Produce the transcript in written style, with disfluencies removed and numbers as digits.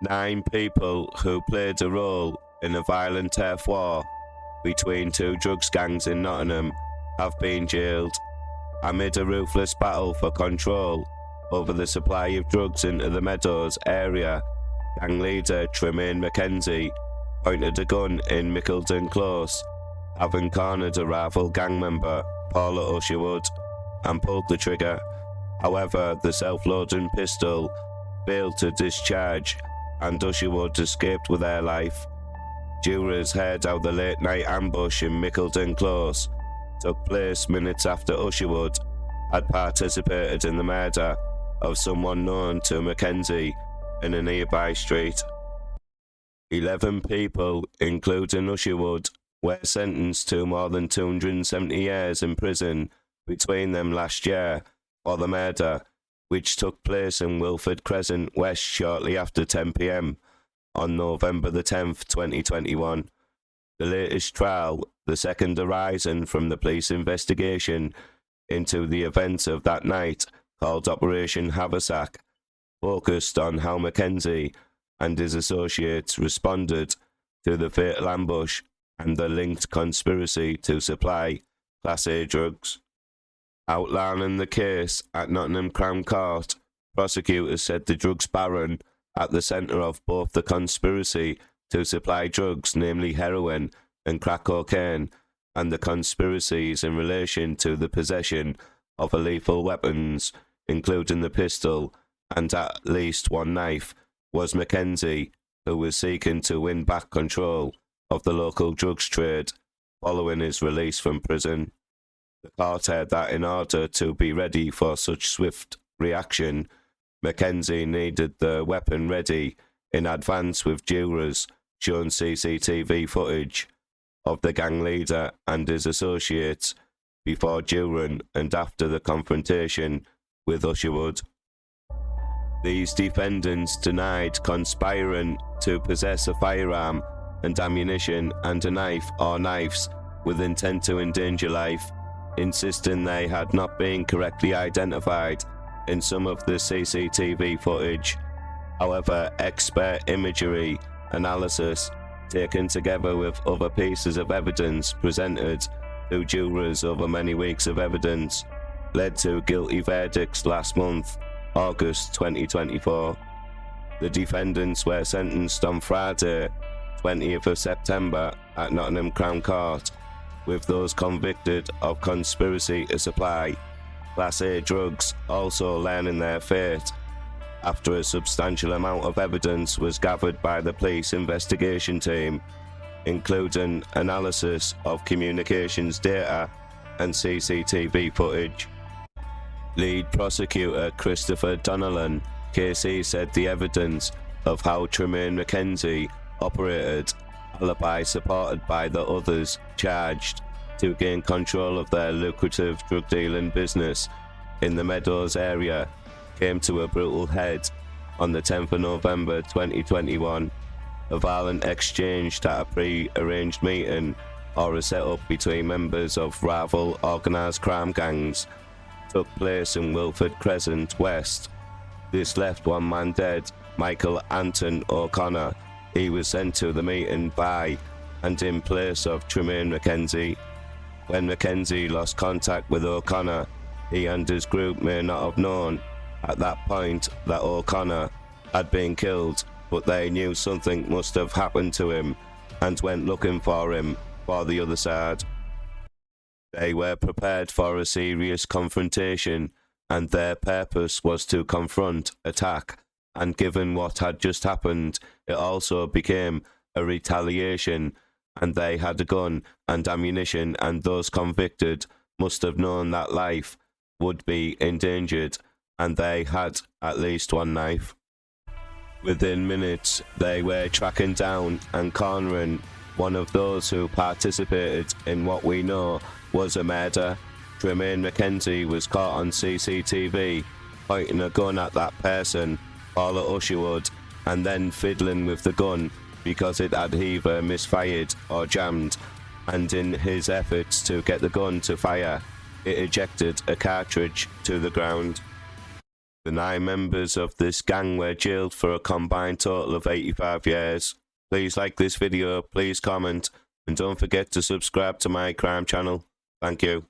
9 people who played a role in a violent turf war between 2 drugs gangs in Nottingham have been jailed amid a ruthless battle for control over the supply of drugs into the Meadows area. Gang leader Tremayne McKenzie pointed a gun in Mickledon Close, having cornered a rival gang member, Paula Sherwood, and pulled the trigger. However, the self-loading pistol failed to discharge and Sherwood escaped with her life. Jurors heard how the late-night ambush in Mickledon Close took place minutes after Sherwood had participated in the murder of someone known to McKenzie in a nearby street. 11 people, including Sherwood, were sentenced to more than 270 years in prison between them last year for the murder, which took place in Wilford Crescent West shortly after 10 p.m. on November the 10th, 2021. The latest trial, the second arising from the police investigation into the events of that night, called Operation Haversack, focused on how McKenzie and his associates responded to the fatal ambush and the linked conspiracy to supply Class A drugs. Outlining the case at Nottingham Crown Court, prosecutors said the drugs baron at the centre of both the conspiracy to supply drugs, namely heroin and crack cocaine, and the conspiracies in relation to the possession of lethal weapons, including the pistol and at least 1 knife, was McKenzie, who was seeking to win back control of the local drugs trade following his release from prison. The court heard that in order to be ready for such swift reaction, McKenzie needed the weapon ready in advance, with jurors shown CCTV footage of the gang leader and his associates before, during and after the confrontation with Sherwood. These defendants denied conspiring to possess a firearm and ammunition and a knife or knives with intent to endanger life, insisting they had not been correctly identified in some of the CCTV footage. However, expert imagery analysis, taken together with other pieces of evidence presented to jurors over many weeks of evidence, led to guilty verdicts last month, August 2024. The defendants were sentenced on Friday, 20th of September at Nottingham Crown Court, with those convicted of conspiracy to supply Class A drugs also learning their fate after a substantial amount of evidence was gathered by the police investigation team, including analysis of communications data and CCTV footage. Lead prosecutor Christopher Donnellan, KC, said the evidence of how Tremayne McKenzie operated, alibi supported by the others charged, to gain control of their lucrative drug dealing business in the Meadows area, came to a brutal head on the 10th of November 2021. A violent exchange at a pre-arranged meeting or a set-up between members of rival organised crime gangs took place in Wilford Crescent West. This left 1 man dead, Michael Anton O'Connor. He was sent to the meeting by and in place of Tremayne McKenzie. When McKenzie lost contact with O'Connor, he and his group may not have known at that point that O'Connor had been killed, but they knew something must have happened to him and went looking for him for the other side. They were prepared for a serious confrontation, and their purpose was to confront, attack, and given what had just happened, it also became a retaliation, and they had a gun and ammunition, and those convicted must have known that life would be endangered, and they had at least 1 knife. Within minutes, they were tracking down and cornering one of those who participated in what we know was a murder. Tremayne McKenzie was caught on CCTV pointing a gun at that person, Paula Sherwood, and then fiddling with the gun because it had either misfired or jammed, and in his efforts to get the gun to fire, it ejected a cartridge to the ground. The 9 members of this gang were jailed for a combined total of 85 years. Please like this video, please comment, and don't forget to subscribe to my crime channel. Thank you.